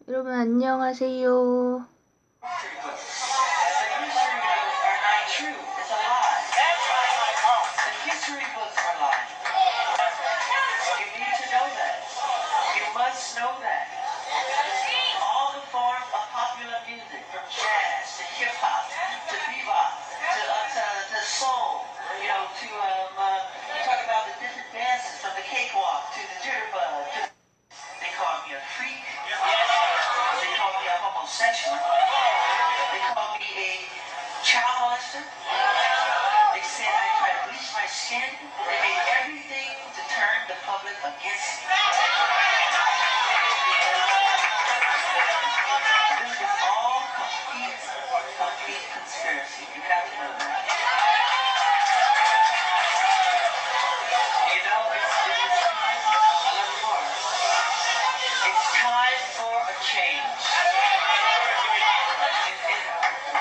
여러분 안녕하세요. They called me a freak. They called me a homosexual. They called me a child molester. They said I tried to bleach my skin. They made everything to turn the public against me. This was all complete conspiracy. You have to know that. You know, I love you more. It's time for a change.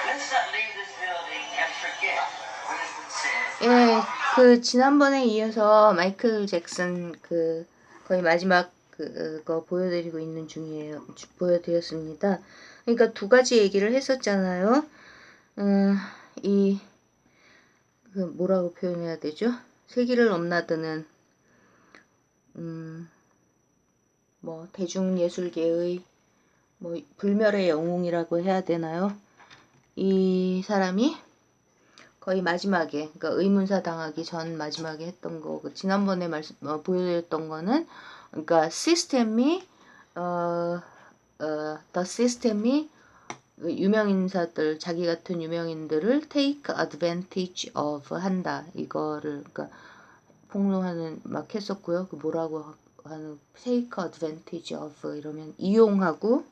Let's not leave this building and forget what has been said. 예, 그 지난번에 이어서 마이클 잭슨 그 거의 마지막 그거 보여드리고 있는 중이에요. 보여드렸습니다. 그러니까 두 가지 얘기를 했었잖아요. 이 그 뭐라고 표현해야 되죠? 세기를 넘나드는 뭐 대중예술계의 뭐 불멸의 영웅이라고 해야 되나요? 이 사람이 거의 마지막에, 그러니까 의문사 당하기 전 마지막에 했던 거, 지난번에 보여드렸던 거는, 그러니까 시스템이, the system이 유명인사들, 자기 같은 유명인들을 take advantage of 한다. 이거를, 그러니까 폭로하는 막 했었고요. 그 뭐라고 하는, take advantage of 이러면 이용하고,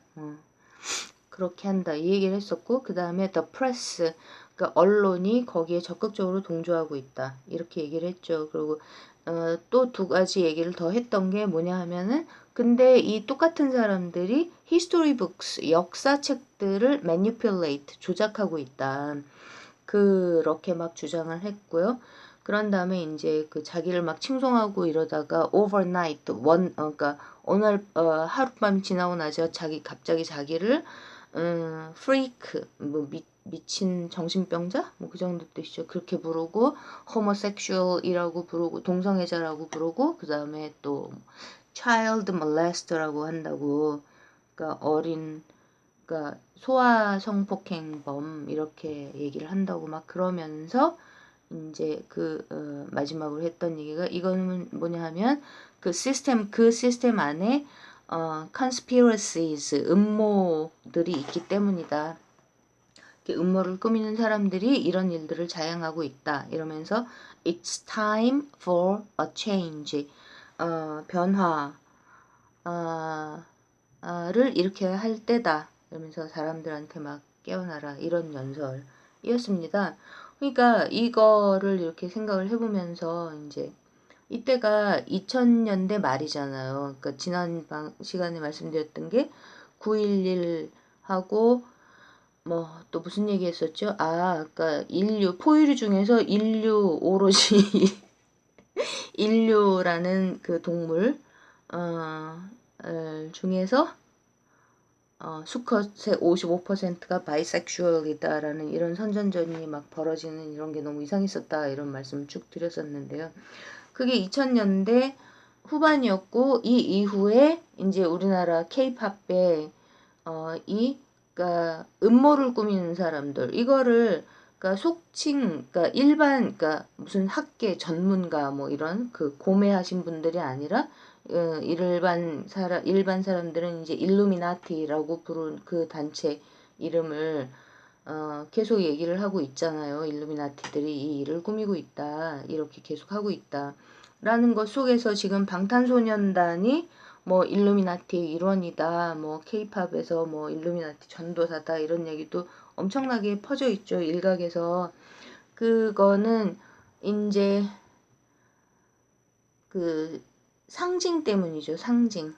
그렇게 한다. 이 얘기를 했었고, 그 다음에 the press, 그러니까 언론이 거기에 적극적으로 동조하고 있다. 이렇게 얘기를 했죠. 그리고 또 두 가지 얘기를 더 했던 게 뭐냐 하면은, 근데 이 똑같은 사람들이 history books, 역사책들을 manipulate, 조작하고 있다. 그렇게 막 주장을 했고요. 그런 다음에 이제 그 자기를 막 칭송하고 이러다가 overnight, 그러니까 오늘 하룻밤 지나고 나서 갑자기 자기를 프리크, 뭐 미친 정신병자? 뭐 그 정도 뜻이죠. 그렇게 부르고, homosexual이라고 부르고, 동성애자라고 부르고, 그 다음에 또 child molest라고 한다고, 그러니까 그러니까 소아 성폭행범 이렇게 얘기를 한다고 막 그러면서 이제 마지막으로 했던 얘기가 이거는 뭐냐 하면 그 시스템 안에 conspiracies, 음모들이 있기 때문이다. 음모를 꾸미는 사람들이 이런 일들을 자행하고 있다. 이러면서 it's time for a change. 변화를 일으켜야 할 때다. 이러면서 사람들한테 막 깨어나라. 이런 연설이었습니다. 그러니까 이거를 이렇게 생각을 해보면서 이제 이때가 2000년대 말이잖아요. 그러니까 지난 시간에 말씀드렸던 게 9.11하고 뭐 또 무슨 얘기 했었죠? 그러니까 포유류 중에서 오로지 인류라는 그 동물 중에서 수컷의 55%가 바이섹슈얼이다라는 이런 선전전이 막 벌어지는 이런 게 너무 이상했었다 이런 말씀을 쭉 드렸었는데요. 그게 2000년대 후반이었고 이 이후에 이제 우리나라 케이팝에 그러니까 음모를 꾸미는 사람들 이거를 그러니까 속칭 그러니까 그러니까 무슨 학계 전문가 뭐 이런 그 고매하신 분들이 아니라 일반 사람들은 이제 일루미나티라고 부른 그 단체 이름을 계속 얘기를 하고 있잖아요. 일루미나티들이 이 일을 꾸미고 있다. 이렇게 계속 하고 있다. 라는 것 속에서 지금 방탄소년단이 뭐 일루미나티 일원이다. 뭐 케이팝에서 뭐 일루미나티 전도사다. 이런 얘기도 엄청나게 퍼져 있죠. 일각에서. 그거는 이제 그 상징 때문이죠. 상징.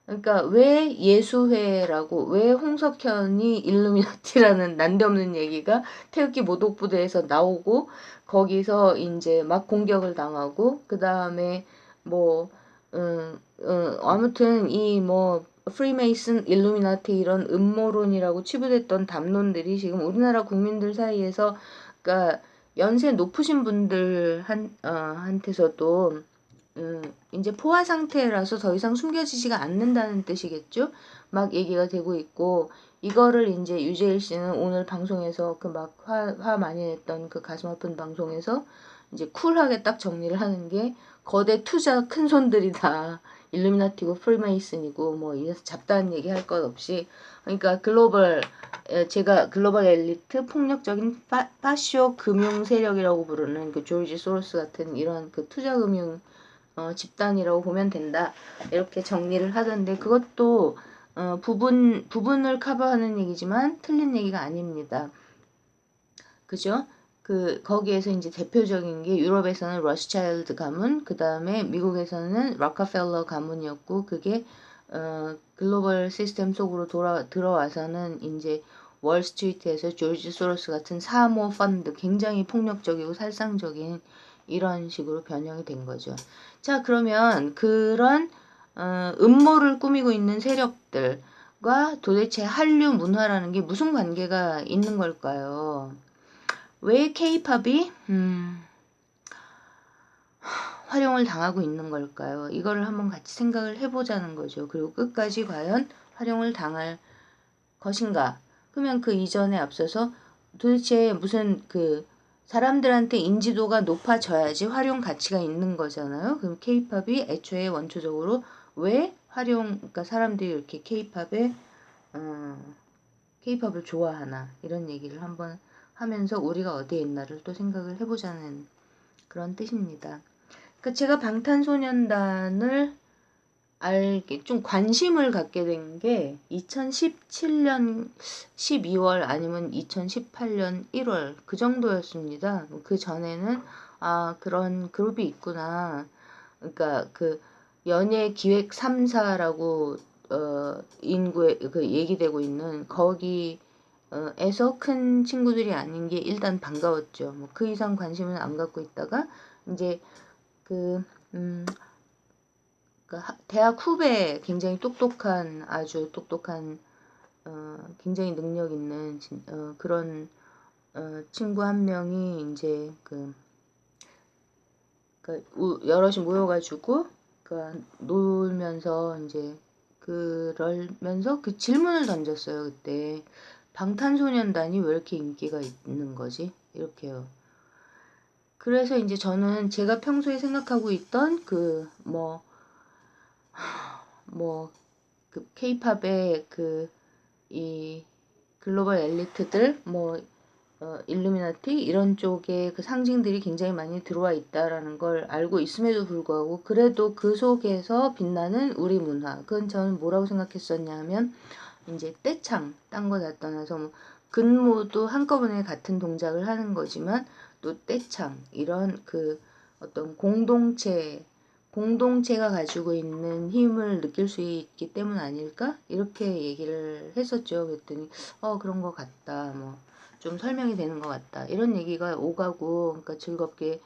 그러니까 왜 예수회라고 왜 홍석현이 일루미나티라는 난데없는 얘기가 태극기 모독부대에서 나오고 거기서 이제 막 공격을 당하고 그 다음에 뭐 아무튼 이 뭐 프리메이슨, 일루미나티 이런 음모론이라고 치부됐던 담론들이 지금 우리나라 국민들 사이에서 그러니까 연세 높으신 분들 한테서도 이제 포화 상태라서 더 이상 숨겨지지가 않는다는 뜻이겠죠? 막 얘기가 되고 있고 이거를 이제 유재일 씨는 오늘 방송에서 그 막 화 많이 냈던 그 가슴 아픈 방송에서 이제 쿨하게 딱 정리를 하는 게 거대 투자 큰 손들이 다 일루미나티고 프리메이슨이고 뭐 이래서 잡다한 얘기 할 것 없이 그러니까 제가 글로벌 엘리트 폭력적인 파쇼 금융 세력이라고 부르는 그 조지 소로스 같은 이런 그 투자 금융 집단이라고 보면 된다. 이렇게 정리를 하던데 그것도 부분을 커버하는 얘기지만 틀린 얘기가 아닙니다. 그죠? 거기에서 이제 대표적인 게 유럽에서는 러스차일드 가문, 그 다음에 미국에서는 록커펠러 가문이었고, 그게, 글로벌 시스템 속으로 들어와서는 이제 월스트리트에서 조지 소로스 같은 사모 펀드, 굉장히 폭력적이고 살상적인 이런 식으로 변형이 된 거죠. 자, 그러면 그런, 음모를 꾸미고 있는 세력들과 도대체 한류 문화라는 게 무슨 관계가 있는 걸까요? 왜 케이팝이 활용을 당하고 있는 걸까요? 이거를 한번 같이 생각을 해보자는 거죠. 그리고 끝까지 과연 활용을 당할 것인가? 그러면 그 이전에 앞서서 도대체 무슨 사람들한테 인지도가 높아져야지 활용 가치가 있는 거잖아요. 그럼 케이팝이 애초에 원초적으로 왜 그러니까 사람들이 이렇게 케이팝을 좋아하나 이런 얘기를 한번 하면서 우리가 어디에 있나를 또 생각을 해보자는 그런 뜻입니다. 그러니까 제가 방탄소년단을 좀 관심을 갖게 된 게 2017년 12월 아니면 2018년 1월 그 정도였습니다. 그 전에는 그런 그룹이 있구나. 그러니까 연예 기획 3사라고 인구에 얘기되고 있는 거기 에서 큰 친구들이 아닌 게 일단 반가웠죠. 뭐 그 이상 관심은 안 갖고 있다가 이제 그 음, 대학 후배 굉장히 똑똑한 아주 똑똑한 굉장히 능력 있는 그런 친구 한 명이 이제 여럿이 모여가지고 놀면서 이제 그러면서 그 질문을 던졌어요. 그때 방탄소년단이 왜 이렇게 인기가 있는 거지? 이렇게요. 그래서 이제 저는 제가 평소에 생각하고 있던 케이팝의 이 글로벌 엘리트들 일루미나티 이런 쪽에 그 상징들이 굉장히 많이 들어와 있다라는 걸 알고 있음에도 불구하고 그래도 그 속에서 빛나는 우리 문화 그건 저는 뭐라고 생각했었냐 하면 이제 떼창 딴 거 다 떠나서 뭐 근무도 한꺼번에 같은 동작을 하는 거지만 또 떼창 이런 어떤 공동체가 가지고 있는 힘을 느낄 수 있기 때문 아닐까? 이렇게 얘기를 했었죠. 그랬더니 그런 거 같다. 뭐 좀 설명이 되는 것 같다. 이런 얘기가 오가고 그러니까 즐겁게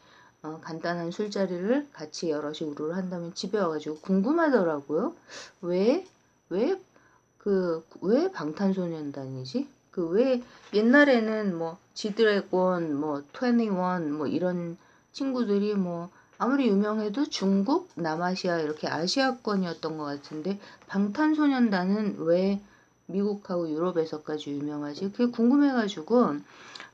간단한 술자리를 같이 여럿이 우르르 한다면 집에 와가지고 궁금하더라고요. 왜? 왜? 왜 방탄소년단이지? 왜 옛날에는 뭐 지드래곤, 뭐 21, 뭐 이런 친구들이 뭐 아무리 유명해도 중국, 남아시아 이렇게 아시아권이었던 것 같은데 방탄소년단은 왜 미국하고 유럽에서까지 유명하지? 그게 궁금해가지고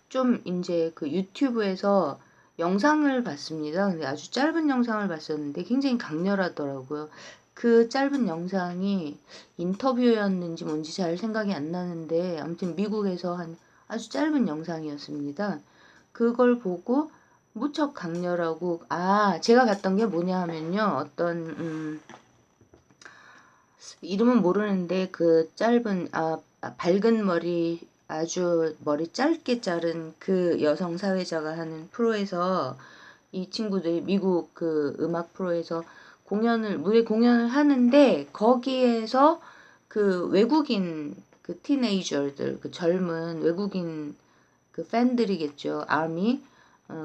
좀 이제 유튜브에서 영상을 봤습니다. 근데 아주 짧은 영상을 봤었는데 굉장히 강렬하더라고요. 그 짧은 영상이 인터뷰였는지 뭔지 잘 생각이 안 나는데 아무튼 미국에서 한 아주 짧은 영상이었습니다. 그걸 보고 무척 강렬하고 제가 봤던 게 뭐냐 하면요. 어떤 이름은 모르는데 짧은 밝은 머리 아주 머리 짧게 자른 그 여성 사회자가 하는 프로에서 이 친구들이 미국 음악 프로에서 무대 공연을 하는데 거기에서 외국인 티네이저들 젊은 외국인 팬들이겠죠. 아미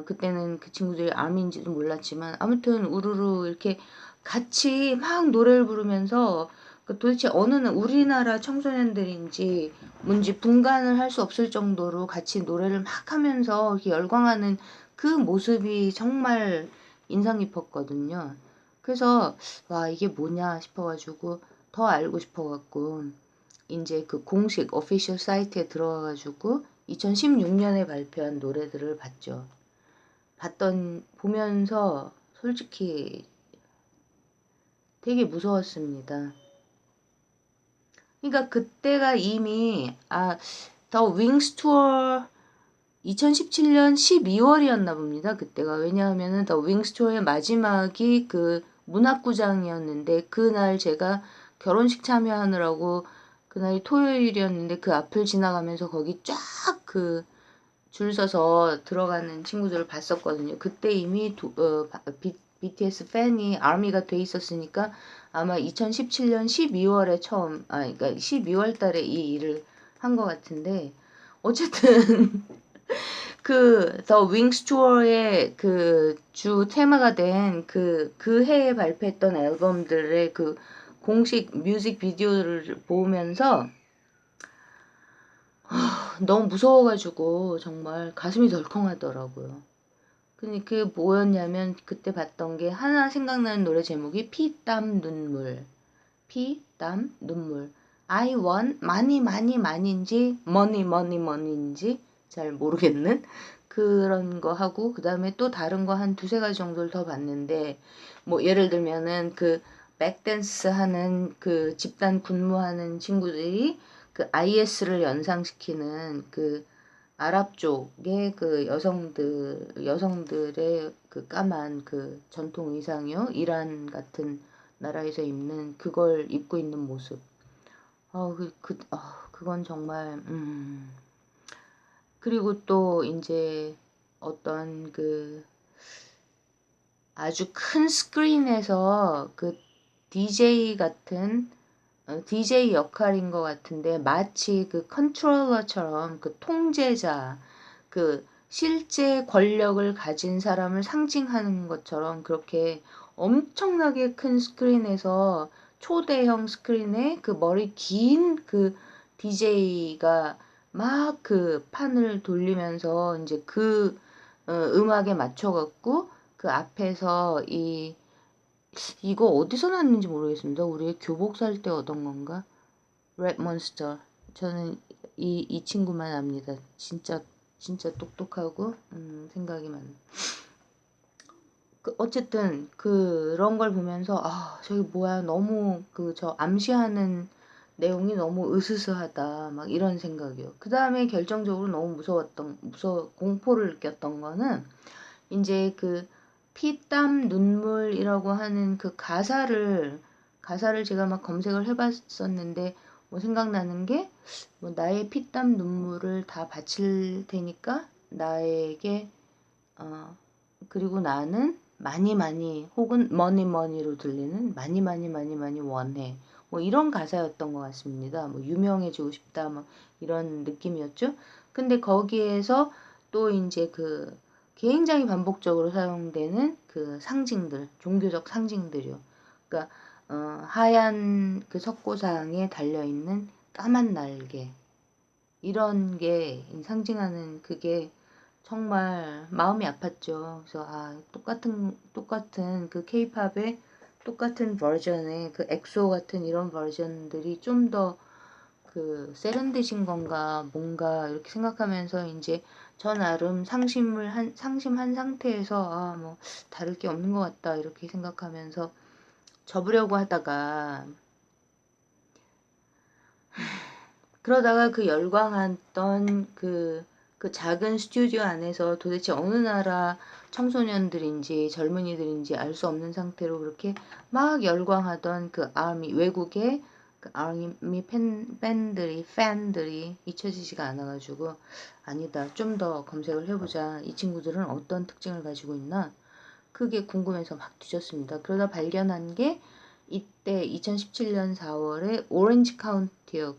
그때는 그 친구들이 아미인지도 몰랐지만 아무튼 우르르 이렇게 같이 막 노래를 부르면서 도대체 우리나라 청소년들인지 뭔지 분간을 할 수 없을 정도로 같이 노래를 막 하면서 이렇게 열광하는 그 모습이 정말 인상 깊었거든요. 그래서 와 이게 뭐냐 싶어가지고 더 알고 싶어갖고 이제 그 공식 오피셜 사이트에 들어가가지고 2016년에 발표한 노래들을 봤죠. 보면서 솔직히 되게 무서웠습니다. 그러니까 그때가 이미 더 윙스 투어 2017년 12월이었나 봅니다. 그때가 왜냐하면은 더 윙스 투어의 마지막이 그 문학구장이었는데 그날 제가 결혼식 참여하느라고 그날이 토요일이었는데 그 앞을 지나가면서 거기 쫙 그 줄 서서 들어가는 친구들을 봤었거든요. 그때 이미 BTS 팬이 아미가 돼 있었으니까 아마 2017년 12월에 그러니까 12월 달에 이 일을 한 것 같은데 어쨌든 더 윙스 투어의 그 주 테마가 된 그 해에 발표했던 앨범들의 그 공식 뮤직 비디오를 보면서 너무 무서워가지고 정말 가슴이 덜컹하더라고요. 근데 그게 뭐였냐면 그때 봤던 게 하나 생각나는 노래 제목이 피, 땀, 눈물. 피, 땀, 눈물. I want 많이인지 money인지 잘 모르겠는 그런 거 하고 그 다음에 또 다른 거 한 두세 가지 정도를 더 봤는데 뭐 예를 들면은 그 백댄스 하는 그 집단 군무하는 친구들이 그 IS를 연상시키는 그 아랍 쪽의 그 여성들의 그 까만 그 전통 의상이요. 이란 같은 나라에서 입는 그걸 입고 있는 모습. 그건 정말, 그리고 또 이제 어떤 그 아주 큰 스크린에서 그 DJ 같은 DJ 역할인 것 같은데 마치 그 컨트롤러처럼 그 통제자, 그 실제 권력을 가진 사람을 상징하는 것처럼 그렇게 엄청나게 큰 스크린에서 초대형 스크린에 그 머리 긴 그 DJ가 막 그 판을 돌리면서 이제 그 음악에 맞춰갖고 그 앞에서 이거 어디서 났는지 모르겠습니다. 우리 교복 살 때 얻은 건가? 랩몬스터. 저는 이 친구만 압니다. 진짜 똑똑하고 생각이 많. 어쨌든 그런 걸 보면서 저기 뭐야 너무 저 암시하는 내용이 너무 으스스하다 막 이런 생각이요. 그 다음에 결정적으로 너무 공포를 느꼈던 거는 이제 그 피땀 눈물이라고 하는 그 가사를 제가 막 검색을 해봤었는데 뭐 생각나는 게 뭐 나의 피땀 눈물을 다 바칠 테니까 나에게 그리고 나는 많이 혹은 머니로 들리는 많이 원해 뭐 이런 가사였던 것 같습니다. 뭐 유명해지고 싶다 뭐 이런 느낌이었죠. 근데 거기에서 또 이제 그 굉장히 반복적으로 사용되는 그 상징들, 종교적 상징들이요. 그러니까 하얀 그 석고상에 달려있는 까만 날개 이런 게 상징하는 그게 정말 마음이 아팠죠. 그래서 똑같은 그 케이팝의 똑같은 버전의 그 엑소 같은 이런 버전들이 좀 더 그 세련되신 건가 뭔가 이렇게 생각하면서 이제 저 나름 상심한 상태에서 뭐 다를 게 없는 것 같다 이렇게 생각하면서 접으려고 하다가 그러다가 그 열광했던 그 작은 스튜디오 안에서 도대체 어느 나라 청소년들인지 젊은이들인지 알 수 없는 상태로 그렇게 막 열광하던 그 외국의 그 아미 팬들이 잊혀지지가 않아가지고 아니다 좀 더 검색을 해보자 이 친구들은 어떤 특징을 가지고 있나 그게 궁금해서 막 뒤졌습니다. 그러다 발견한 게 이때 2017년 4월에 오렌지 카운티요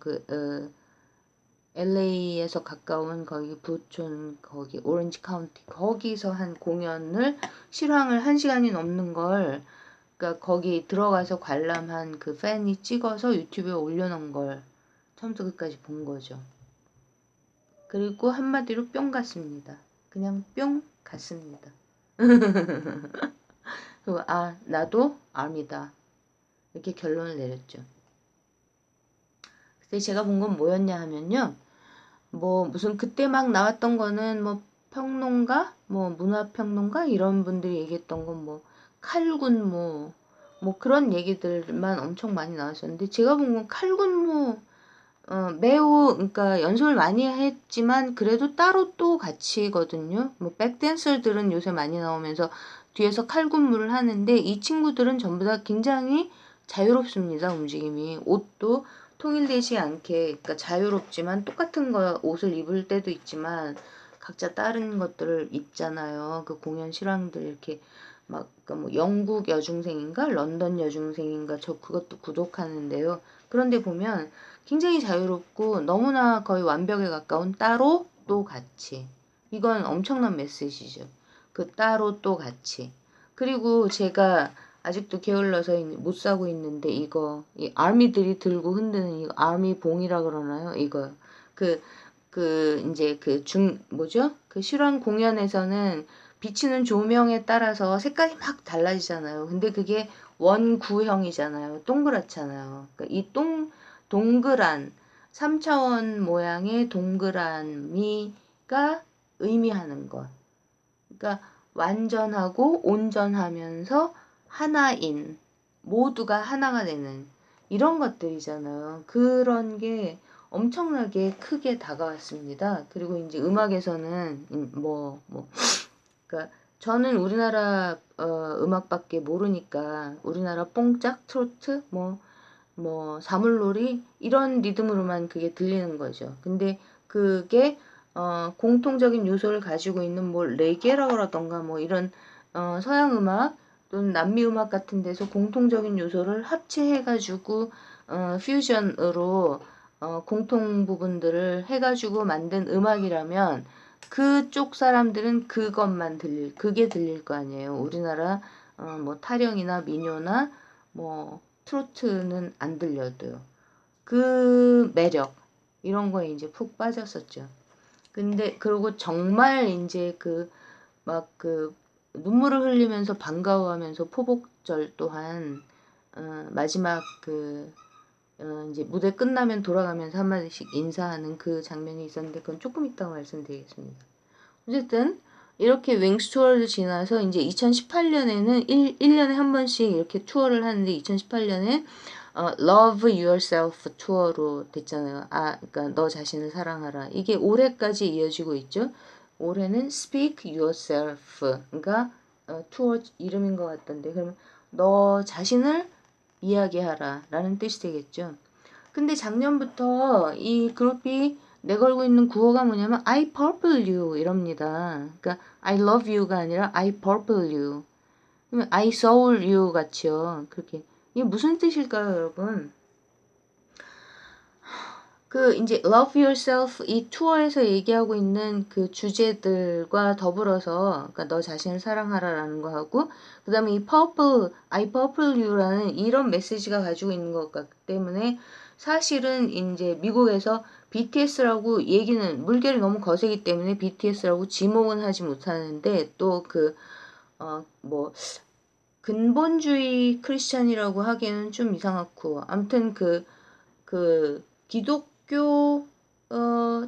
LA에서 가까운 거기 부촌 거기 오렌지 카운티 거기서 한 공연을 실황을 1시간이 넘는 걸 그러니까 거기 들어가서 관람한 그 팬이 찍어서 유튜브에 올려놓은 걸 처음부터 끝까지 본 거죠. 그리고 한마디로 뿅 갔습니다. 그냥 뿅 갔습니다. 그리고 나도 아미다. 이렇게 결론을 내렸죠. 그때 제가 본 건 뭐였냐 하면요. 뭐 무슨 그때 막 나왔던 거는 뭐 평론가, 뭐 문화평론가 이런 분들이 얘기했던 건 뭐 칼군무 뭐 그런 얘기들만 엄청 많이 나왔었는데 제가 본 건 칼군무 매우 그러니까 연습을 많이 했지만 그래도 따로 또 같이거든요. 뭐 백댄서들은 요새 많이 나오면서 뒤에서 칼군무를 하는데 이 친구들은 전부 다 굉장히 자유롭습니다. 움직임이 옷도 통일되지 않게 그러니까 자유롭지만 똑같은 거 옷을 입을 때도 있지만 각자 다른 것들을 입잖아요. 그 공연 실황들 이렇게 막 그러니까 뭐 영국 여중생인가 런던 여중생인가 저 그것도 구독하는데요. 그런데 보면 굉장히 자유롭고 너무나 거의 완벽에 가까운 따로 또 같이. 이건 엄청난 메시지죠. 그 따로 또 같이. 그리고 제가 아직도 게을러서 못 사고 있는데 이거 이 아미들이 들고 흔드는 이거 아미 봉이라 그러나요? 이거 이제 뭐죠? 그 실황 공연에서는 비치는 조명에 따라서 색깔이 막 달라지잖아요. 근데 그게 원구형이잖아요. 동그랗잖아요. 그러니까 동그란 3차원 모양의 동그라미가 의미하는 것. 그러니까 완전하고 온전하면서 하나인 모두가 하나가 되는 이런 것들이잖아요. 그런 게 엄청나게 크게 다가왔습니다. 그리고 이제 음악에서는 그러니까 저는 우리나라 음악밖에 모르니까 우리나라 뽕짝 트로트 사물놀이 이런 리듬으로만 그게 들리는 거죠. 근데 그게 공통적인 요소를 가지고 있는 뭐 레게라던가 뭐 이런 서양 음악 또는 남미 음악 같은 데서 공통적인 요소를 합체해가지고 퓨전으로 공통 부분들을 해가지고 만든 음악이라면 그쪽 사람들은 그게 들릴 거 아니에요. 우리나라 뭐 타령이나 민요나 뭐 트로트는 안 들려도요. 그 매력 이런 거에 이제 푹 빠졌었죠. 근데 그리고 정말 이제 눈물을 흘리면서 반가워하면서 포복절 또한 마지막 이제 무대 끝나면 돌아가면서 한마디씩 인사하는 그 장면이 있었는데 그건 조금 이따가 말씀드리겠습니다. 어쨌든 이렇게 윙스 투어를 지나서 이제 2018년에는 1년에 한 번씩 이렇게 투어를 하는데 2018년에 Love Yourself 투어로 됐잖아요. 그러니까 너 자신을 사랑하라. 이게 올해까지 이어지고 있죠. 올해는 Speak Yourself가 투어 이름인 것 같던데 그럼 너 자신을 이야기하라 라는 뜻이 되겠죠. 근데 작년부터 이 그룹이 내걸고 있는 구호가 뭐냐면 I purple you 이럽니다. 그러니까 I love you가 아니라 I purple you. 그러면 I soul you 같이요. 그렇게 이게 무슨 뜻일까요, 여러분? 이제 Love Yourself 이 투어에서 얘기하고 있는 그 주제들과 더불어서 그러니까 너 자신을 사랑하라라는 거 하고 그다음에 이 I Purple You라는 이런 메시지가 가지고 있는 것 같기 때문에 사실은 이제 미국에서 BTS라고 얘기는 물결이 너무 거세기 때문에 BTS라고 지목은 하지 못하는데 또 근본주의 크리스찬이라고 하기에는 좀 이상하고 아무튼 기독교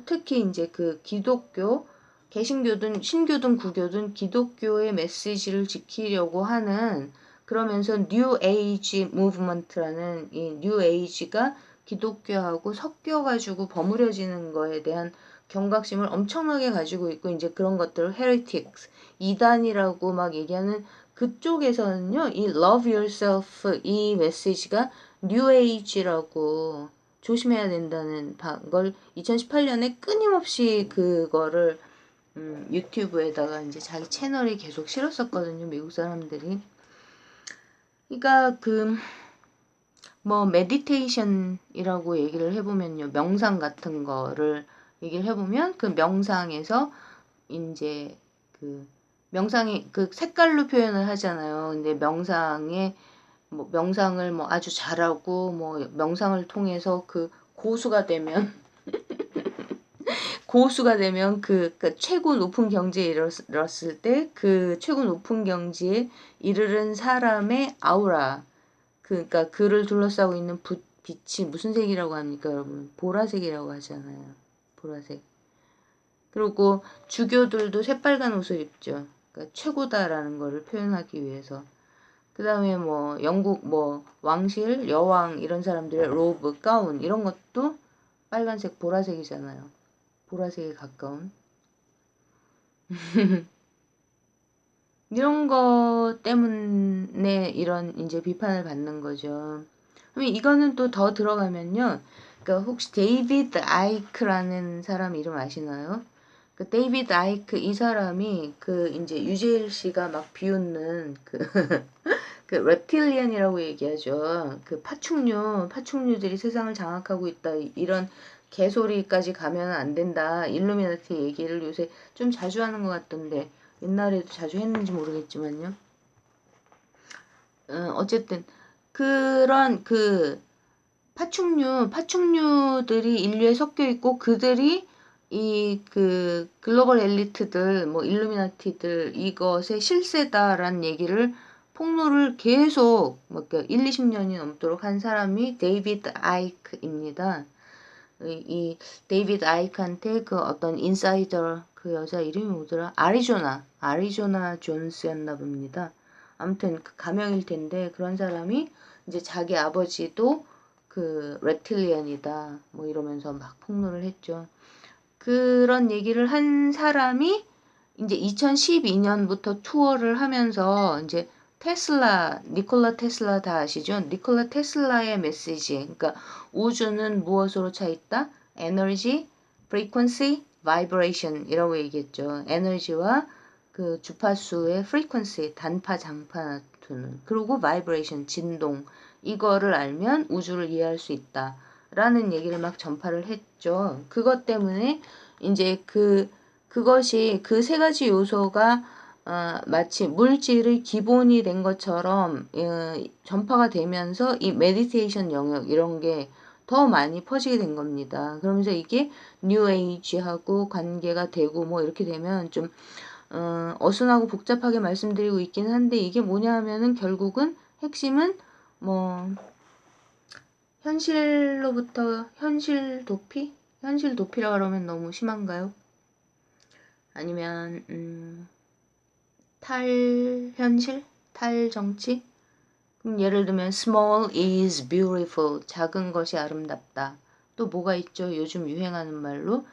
특히 이제 기독교 개신교든 신교든 구교든 기독교의 메시지를 지키려고 하는 그러면서 뉴 에이지 무브먼트라는 이 뉴 에이지가 기독교하고 섞여가지고 버무려지는 거에 대한 경각심을 엄청나게 가지고 있고 이제 그런 것들을 heretics 이단이라고 막 얘기하는 그쪽에서는요 이 love yourself 이 메시지가 뉴 에이지라고 조심해야 된다는 걸 2018년에 끊임없이 그거를 유튜브에다가 이제 자기 채널에 계속 실었었거든요. 미국 사람들이. 그러니까 메디테이션이라고 얘기를 해보면요. 명상 같은 거를 얘기를 해보면 그 명상에서 이제 명상이 색깔로 표현을 하잖아요. 근데 명상의 뭐 명상을 뭐 아주 잘하고 뭐 명상을 통해서 그 고수가 되면 그 최고 높은 경지에 이르렀을 때 그 최고 높은 경지에 이르른 사람의 아우라, 그러니까 그를 둘러싸고 있는 빛이 무슨 색이라고 합니까, 여러분? 보라색이라고 하잖아요. 보라색. 그리고 주교들도 새빨간 옷을 입죠. 그러니까 최고다라는 거를 표현하기 위해서. 그 다음에 뭐 영국 뭐 왕실, 여왕 이런 사람들의 로브, 가운 이런 것도 빨간색, 보라색이잖아요. 보라색에 가까운. 이런 거 때문에 이런 이제 비판을 받는 거죠. 그럼 이거는 또 더 들어가면요. 그러니까 혹시 데이비드 아이크라는 사람 이름 아시나요? 그 데이비드 아이크 이 사람이 그 이제 유재일 씨가 막 비웃는 그 그 reptilian이라고 얘기하죠. 그 파충류들이 세상을 장악하고 있다. 이런 개소리까지 가면 안 된다. 일루미나티 얘기를 요새 좀 자주 하는 것 같던데 옛날에도 자주 했는지 모르겠지만요. 어쨌든 그런 그 파충류들이 인류에 섞여 있고 그들이 이 그 글로벌 엘리트들 뭐 일루미나티들 이것의 실세다라는 얘기를 폭로를 계속 뭐 1, 20년이 넘도록 한 사람이 데이비드 아이크입니다. 이 데이비드 아이크한테 그 어떤 인사이더 그 여자 이름이 뭐더라? 아리조나 존스였나 봅니다. 아무튼 그 가명일 텐데 그런 사람이 이제 자기 아버지도 그 reptilian이다 뭐 이러면서 막 폭로를 했죠. 그런 얘기를 한 사람이 이제 2012년부터 투어를 하면서 이제 니콜라 테슬라 다 아시죠? 니콜라 테슬라의 메시지. 그러니까 우주는 무엇으로 차 있다? 에너지, frequency, vibration 이라고 얘기했죠. 에너지와 그 주파수의 frequency, 단파, 장파 두는. 그리고 vibration, 진동. 이거를 알면 우주를 이해할 수 있다. 라는 얘기를 막 전파를 했죠. 그것 때문에 이제 그것이 그 세 가지 요소가 마치 물질의 기본이 된 것처럼 전파가 되면서 이 메디테이션 영역 이런 게 더 많이 퍼지게 된 겁니다. 그러면서 이게 뉴 에이지하고 관계가 되고 뭐 이렇게 되면 좀 어순하고 복잡하게 말씀드리고 있긴 한데 이게 뭐냐 하면은 결국은 핵심은 뭐 현실로부터 현실 도피? 현실 도피라 그러면 너무 심한가요? 아니면 탈현실? 탈정치? 그럼 예를 들면 small is beautiful. 작은 것이 아름답다. 또 뭐가 있죠? 요즘 유행하는 말로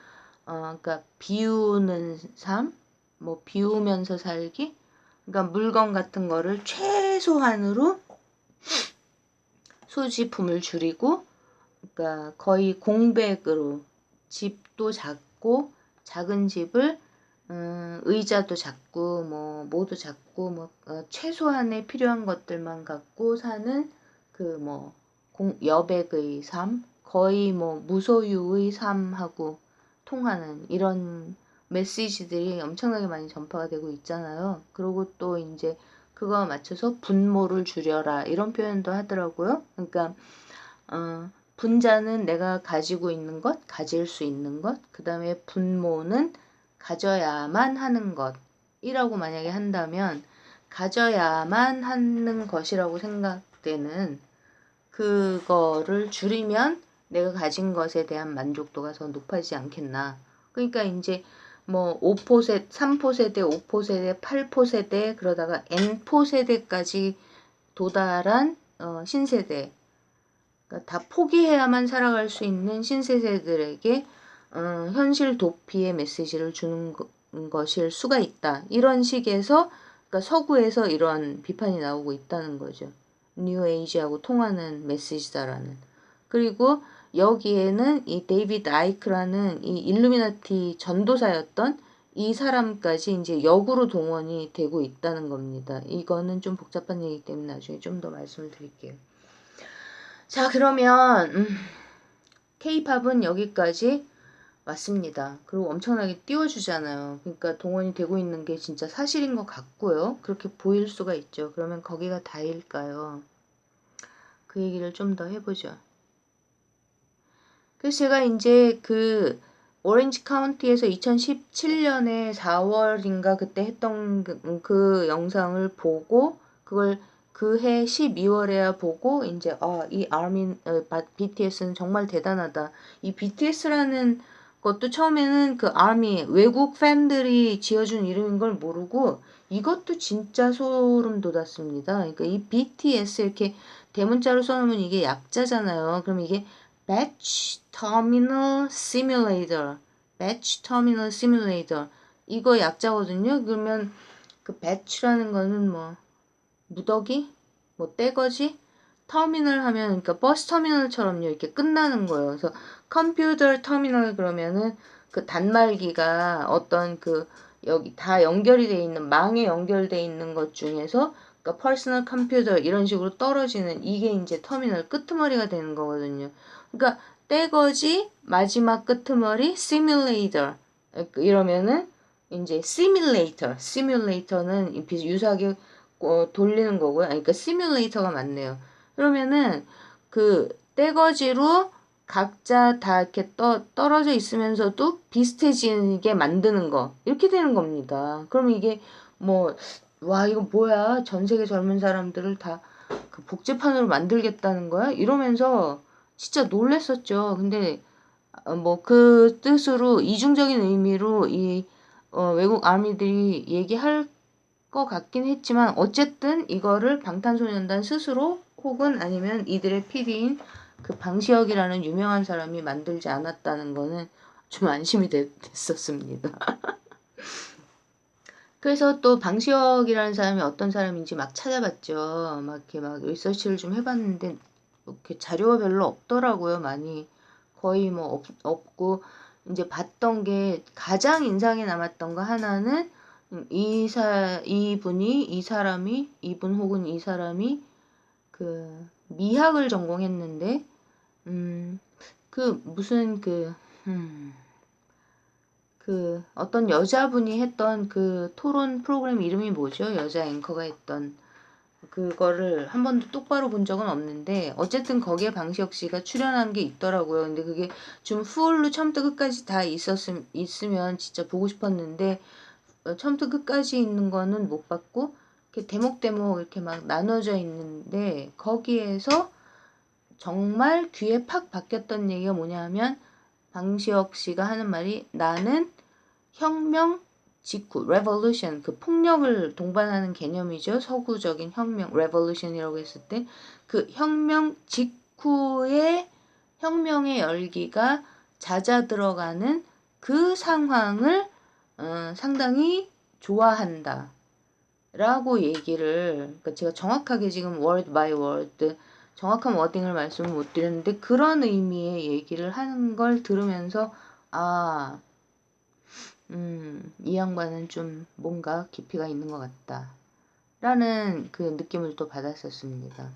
그러니까 비우는 삶? 뭐 비우면서 살기? 그러니까 물건 같은 거를 최소한으로 소지품을 줄이고 그러니까 거의 공백으로 집도 작고 작은 집을 의자도 작고 뭐 뭐도 작고 뭐 최소한의 필요한 것들만 갖고 사는 그 뭐 여백의 삶 거의 뭐 무소유의 삶하고 통하는 이런 메시지들이 엄청나게 많이 전파가 되고 있잖아요. 그리고 또 이제 그거에 맞춰서 분모를 줄여라 이런 표현도 하더라고요. 그러니까 분자는 내가 가지고 있는 것, 가질 수 있는 것, 그 다음에 분모는 가져야만 하는 것이라고 만약에 한다면 가져야만 하는 것이라고 생각되는 그거를 줄이면 내가 가진 것에 대한 만족도가 더 높아지지 않겠나. 그러니까 이제 뭐 5포 3포 세대, 5포 세대, 8포 세대 그러다가 N포 세대까지 도달한 신세대 그러니까 다 포기해야만 살아갈 수 있는 신세대들에게 현실 도피의 메시지를 주는 것일 수가 있다. 이런 식에서 그러니까 서구에서 이런 비판이 나오고 있다는 거죠. 뉴 에이지하고 통하는 메시지다라는. 그리고 여기에는 이 데이비드 아이크라는 이 일루미나티 전도사였던 이 사람까지 이제 역으로 동원이 되고 있다는 겁니다. 이거는 좀 복잡한 얘기 때문에 나중에 좀 더 말씀을 드릴게요. 자, 그러면 K-팝은 여기까지 왔습니다. 그리고 엄청나게 띄워주잖아요. 그러니까 동원이 되고 있는 게 진짜 사실인 것 같고요. 그렇게 보일 수가 있죠. 그러면 거기가 다일까요? 그 얘기를 좀 더 해보죠. 그래서 제가 이제 그 오렌지 카운티에서 2017년에 4월인가 그때 했던 그 영상을 보고 그걸 그해 12월에야 보고 이제 이 BTS는 정말 대단하다. 이 BTS라는 것도 처음에는 그 아미 외국 팬들이 지어준 이름인 걸 모르고 이것도 진짜 소름 돋았습니다. 그러니까 이 BTS 이렇게 대문자로 써놓으면 이게 약자잖아요. 그럼 이게 Batch Terminal Simulator, Batch Terminal Simulator 이거 약자거든요. 그러면 그 batch라는 거는 뭐 무더기, 뭐 떼거지, 터미널 하면 그러니까 버스 터미널처럼요 이렇게 끝나는 거예요. 그래서 컴퓨터 터미널 그러면은 그 단말기가 어떤 그 여기 다 연결이 돼 있는 망에 연결돼 있는 것 중에서 그러니까 퍼스널 컴퓨터 이런 식으로 떨어지는 이게 이제 터미널 끄트머리가 되는 거거든요. 그러니까 떼거지 마지막 끄트머리 시뮬레이터 이러면은 이제 시뮬레이터는 유사하게 돌리는 거고요. 아니, 그러니까 시뮬레이터가 맞네요. 그러면은 그 떼거지로 각자 다 이렇게 떨어져 있으면서도 비슷해지게 만드는 거 이렇게 되는 겁니다. 그럼 이게 뭐 와 이거 뭐야 전 세계 젊은 사람들을 다 그 복제판으로 만들겠다는 거야? 이러면서 진짜 놀랬었죠. 근데 뭐 그 뜻으로 이중적인 의미로 이 외국 아미들이 얘기할 것 같긴 했지만 어쨌든 이거를 방탄소년단 스스로 혹은 아니면 이들의 PD인 그 방시혁이라는 유명한 사람이 만들지 않았다는 거는 좀 안심이 됐었습니다. 그래서 또 방시혁이라는 사람이 어떤 사람인지 막 찾아봤죠. 막 이렇게 막 리서치를 좀 해봤는데 이렇게 자료가 별로 없더라고요. 많이 거의 뭐 없고 이제 봤던 게 가장 인상에 남았던 거 하나는 이분 혹은 이 사람이 그 미학을 전공했는데 그 무슨 그 어떤 여자분이 했던 그 토론 프로그램 이름이 뭐죠? 여자 앵커가 했던 그거를 한 번도 똑바로 본 적은 없는데 어쨌든 거기에 방시혁 씨가 출연한 게 있더라고요. 근데 그게 좀 풀로 처음부터 끝까지 다 있으면 진짜 보고 싶었는데 처음부터 끝까지 있는 거는 못 봤고 이렇게 대목대목 이렇게 막 나눠져 있는데 거기에서 정말 귀에 팍 박혔던 얘기가 뭐냐 하면 방시혁 씨가 하는 말이 나는 혁명 직후 revolution 그 폭력을 동반하는 개념이죠. 서구적인 혁명 revolution이라고 했을 때 그 혁명 직후에 혁명의 열기가 잦아들어가는 그 상황을 상당히 좋아한다. 라고 얘기를 그러니까 제가 정확하게 지금 word by word 정확한 워딩을 말씀을 못 드렸는데 그런 의미의 얘기를 하는 걸 들으면서 이 양반은 좀 뭔가 깊이가 있는 것 같다. 라는 그 느낌을 또 받았었습니다.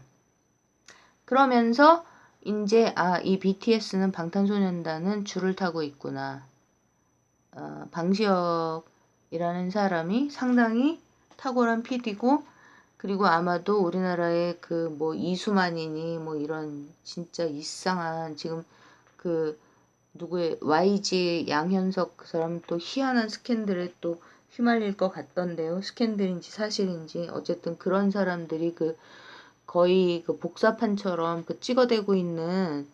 그러면서 이제 이 BTS는 방탄소년단은 줄을 타고 있구나. 방시혁이라는 사람이 상당히 탁월한 PD고 그리고 아마도 우리나라의 그 뭐 이수만이니 뭐 이런 진짜 이상한 지금 그 누구의 YG 양현석 그 사람 또 희한한 스캔들에 또 휘말릴 것 같던데요. 스캔들인지 사실인지 어쨌든 그런 사람들이 그 거의 그 복사판처럼 그 찍어대고 있는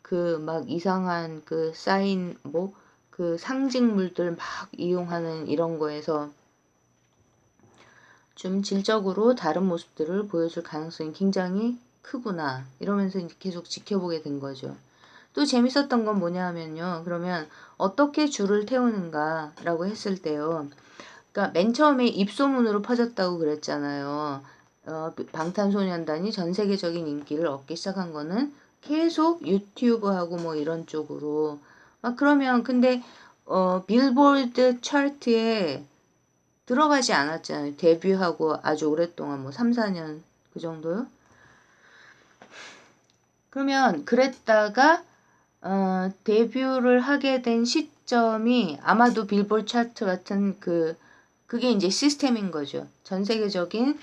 그 막 이상한 그 사인 뭐 그 상징물들 막 이용하는 이런 거에서 좀 질적으로 다른 모습들을 보여줄 가능성이 굉장히 크구나 이러면서 이제 계속 지켜보게 된 거죠. 또 재밌었던 건 뭐냐 하면요. 그러면 어떻게 줄을 태우는가라고 했을 때요. 그러니까 맨 처음에 입소문으로 퍼졌다고 그랬잖아요. 방탄소년단이 전 세계적인 인기를 얻기 시작한 거는 계속 유튜브하고 뭐 이런 쪽으로. 그러면 근데 빌보드 차트에 들어가지 않았잖아요. 데뷔하고 아주 오랫동안 뭐 3, 4년 그 정도요? 그러면 그랬다가 데뷔를 하게 된 시점이 아마도 빌보드 차트 같은 그게 이제 시스템인 거죠. 전 세계적인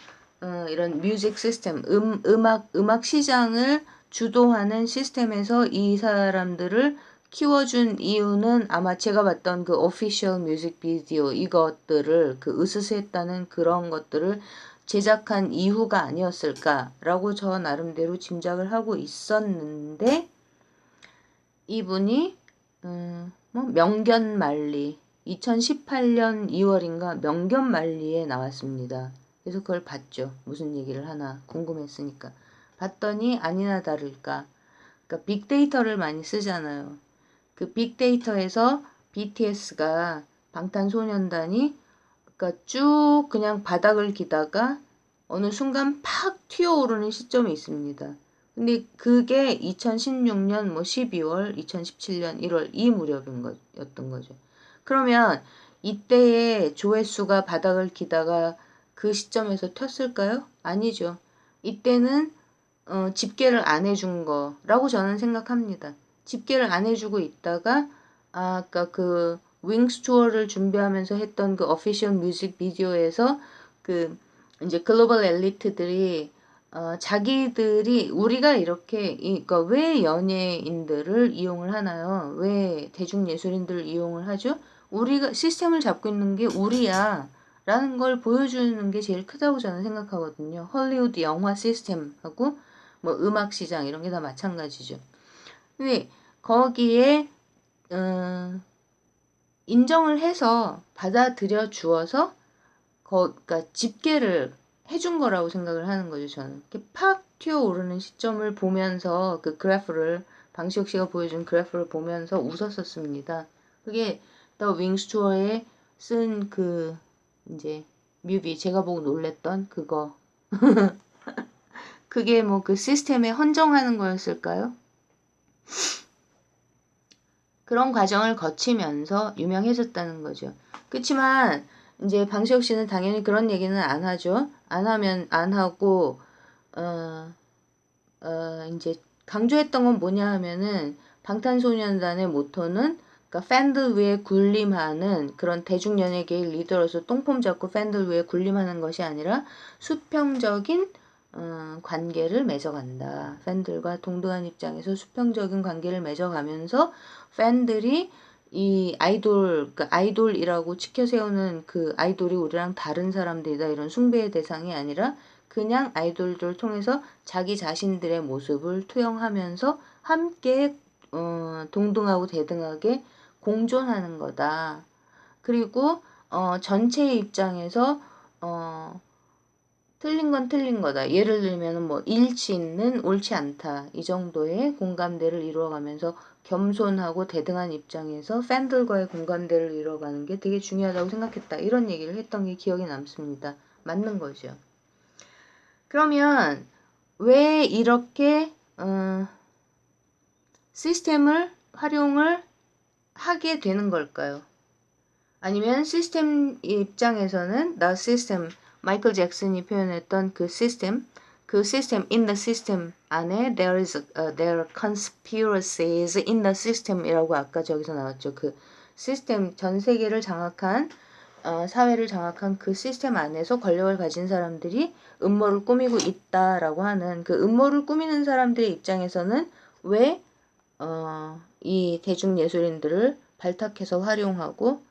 이런 뮤직 시스템, 음악 시장을 주도하는 시스템에서 이 사람들을 키워준 이유는 아마 제가 봤던 그 오피셜 뮤직비디오 이것들을 그 으스스했다는 그런 것들을 제작한 이후가 아니었을까라고 저 나름대로 짐작을 하고 있었는데 이분이 뭐 명견말리 2018년 2월인가 명견말리에 나왔습니다. 그래서 그걸 봤죠. 무슨 얘기를 하나 궁금했으니까. 봤더니 아니나 다를까. 그러니까 빅데이터를 많이 쓰잖아요. 그 빅데이터에서 BTS가 방탄소년단이 그러니까 쭉 그냥 바닥을 기다가 어느 순간 팍 튀어오르는 시점이 있습니다. 근데 그게 2016년 뭐 12월, 2017년 1월 이 무렵인 거였던 거죠. 그러면 이때의 조회수가 바닥을 기다가 그 시점에서 튀었을까요? 아니죠. 이때는 집계를 안 해준 거라고 저는 생각합니다. 집계를 안 해주고 있다가 아까 그 윙스 투어를 준비하면서 했던 그 어피셜 뮤직 비디오에서 그 이제 글로벌 엘리트들이 자기들이 우리가 이렇게 그러니까 왜 연예인들을 이용을 하나요? 왜 대중예술인들을 이용을 하죠? 우리가 시스템을 잡고 있는 게 우리야. 라는 걸 보여주는 게 제일 크다고 저는 생각하거든요. 헐리우드 영화 시스템하고 뭐 음악 시장 이런 게 다 마찬가지죠. 근데 거기에 인정을 해서 받아들여 주어서 그러니까 집계를 해준 거라고 생각을 하는 거죠. 저는 이렇게 팍 튀어오르는 시점을 보면서 그 그래프를 방시혁 씨가 보여준 그래프를 보면서 웃었었습니다. 그게 더 윙스 투어에 쓴 그 이제 뮤비 제가 보고 놀랬던 그거 그게 뭐 그 시스템에 헌정하는 거였을까요? 그런 과정을 거치면서 유명해졌다는 거죠. 그렇지만 이제 방시혁 씨는 당연히 그런 얘기는 안 하죠. 안 하면 안 하고 이제 강조했던 건 뭐냐 하면은 방탄소년단의 모토는 그러니까 팬들 위에 군림하는 그런 대중연예계의 리더로서 똥폼 잡고 팬들 위에 군림하는 것이 아니라 수평적인 관계를 맺어간다. 팬들과 동등한 입장에서 수평적인 관계를 맺어가면서 팬들이 이 아이돌, 그러니까 아이돌이라고 치켜 세우는 그 아이돌이 우리랑 다른 사람들이다 이런 숭배의 대상이 아니라 그냥 아이돌들 통해서 자기 자신들의 모습을 투영하면서 함께 동등하고 대등하게 공존하는 거다. 그리고 전체의 입장에서 틀린 건 틀린 거다. 예를 들면 뭐 일치는 옳지 않다. 이 정도의 공감대를 이루어가면서 겸손하고 대등한 입장에서 팬들과의 공감대를 이루어가는 게 되게 중요하다고 생각했다. 이런 얘기를 했던 게 기억에 남습니다. 맞는 거죠. 그러면 왜 이렇게 시스템을 활용을 하게 되는 걸까요? 아니면 시스템 입장에서는 the system, 마이클 잭슨이 표현했던 그 시스템 in the system 안에 there are conspiracies in the system이라고 아까 저기서 나왔죠. 그 시스템 전 세계를 장악한 사회를 장악한 그 시스템 안에서 권력을 가진 사람들이 음모를 꾸미고 있다라고 하는 그 음모를 꾸미는 사람들의 입장에서는 왜 이 대중예술인들을 발탁해서 활용하고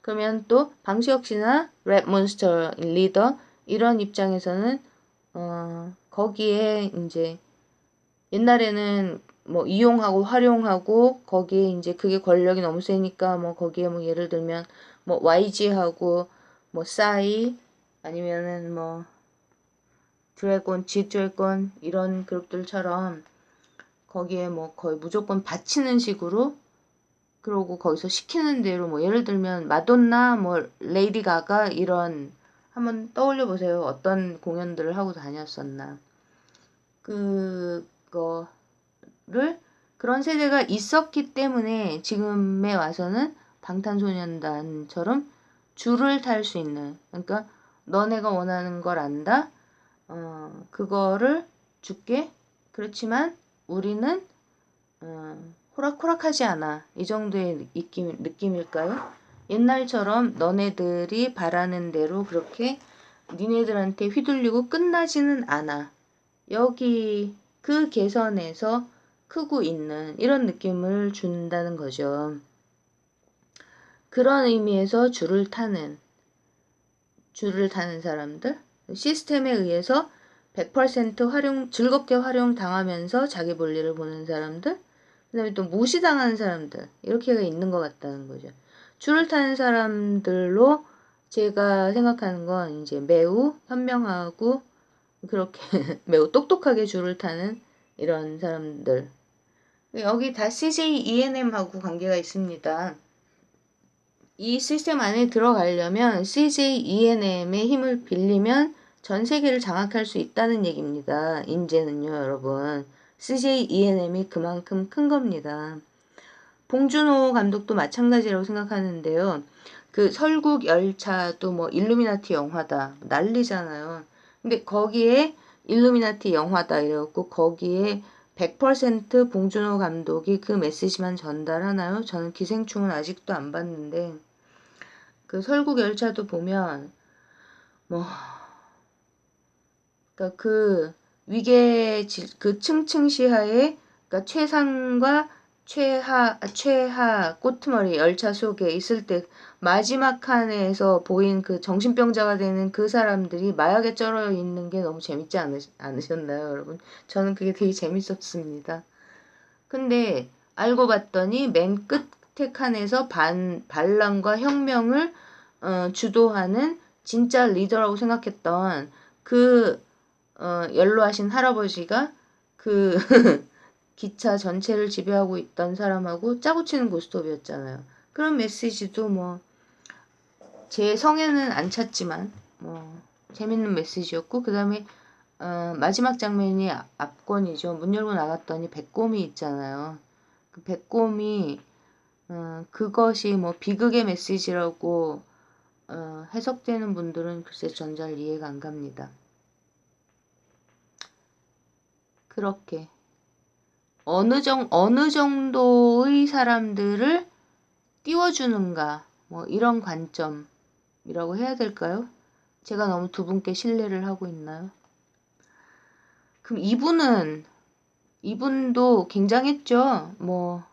그러면 또 방시혁 씨나 랩몬스터 리더 이런 입장에서는 거기에 이제 옛날에는 뭐 이용하고 활용하고 거기에 이제 그게 권력이 너무 세니까 뭐 거기에 뭐 예를 들면 뭐 YG하고 뭐 싸이 아니면은 뭐 드래곤, G드래곤 이런 그룹들처럼 거기에 뭐 거의 무조건 바치는 식으로 그러고 거기서 시키는 대로 뭐 예를 들면 마돈나 뭐 레이디 가가 이런 한번 떠올려 보세요. 어떤 공연들을 하고 다녔었나. 그거를 그런 세대가 있었기 때문에 지금에 와서는 방탄소년단처럼 줄을 탈 수 있는 그러니까 너네가 원하는 걸 안다. 그거를 줄게. 그렇지만 우리는 호락호락하지 않아. 이 정도의 느낌일까요? 옛날처럼 너네들이 바라는 대로 그렇게 니네들한테 휘둘리고 끝나지는 않아. 여기 그 개선에서 크고 있는 이런 느낌을 준다는 거죠. 그런 의미에서 줄을 타는 사람들, 시스템에 의해서 100% 즐겁게 활용당하면서 자기 볼일을 보는 사람들, 그 다음에 또 무시당하는 사람들, 이렇게가 있는 것 같다는 거죠. 줄을 타는 사람들로 제가 생각하는 건 이제 매우 현명하고 그렇게 매우 똑똑하게 줄을 타는 이런 사람들. 여기 다 CJ ENM하고 관계가 있습니다. 이 시스템 안에 들어가려면 CJ ENM의 힘을 빌리면 전 세계를 장악할 수 있다는 얘기입니다. 인재는요, 여러분. CJ ENM이 그만큼 큰 겁니다. 봉준호 감독도 마찬가지라고 생각하는데요. 그 설국 열차도 뭐 일루미나티 영화다 난리잖아요. 근데 거기에 일루미나티 영화다 이래갖고 거기에 100% 봉준호 감독이 그 메시지만 전달하나요? 저는 기생충은 아직도 안 봤는데 그 설국 열차도 보면 뭐 그러니까 그 위계 그 층층시하에 그러니까 최상과 최하 꼬트머리 열차 속에 있을 때 마지막 칸에서 보인 그 정신병자가 되는 그 사람들이 마약에 쩔어 있는 게 너무 재밌지 않으셨나요, 여러분? 저는 그게 되게 재밌었습니다. 근데 알고 봤더니 맨 끝에 칸에서 반란과 혁명을 주도하는 진짜 리더라고 생각했던 그 연로하신 할아버지가 그 기차 전체를 지배하고 있던 사람하고 짜고 치는 고스톱이었잖아요. 그런 메시지도 뭐 제 성에는 안 찼지만 뭐 재밌는 메시지였고 그 다음에 마지막 장면이 앞권이죠. 문 열고 나갔더니 백곰이 있잖아요. 그 백곰이 그것이 뭐 비극의 메시지라고 해석되는 분들은 글쎄 전 잘 이해가 안 갑니다. 그렇게 어느 정도의 사람들을 띄워주는가 뭐 이런 관점이라고 해야 될까요? 제가 너무 두 분께 신뢰를 하고 있나요? 그럼 이분도 굉장했죠. 뭐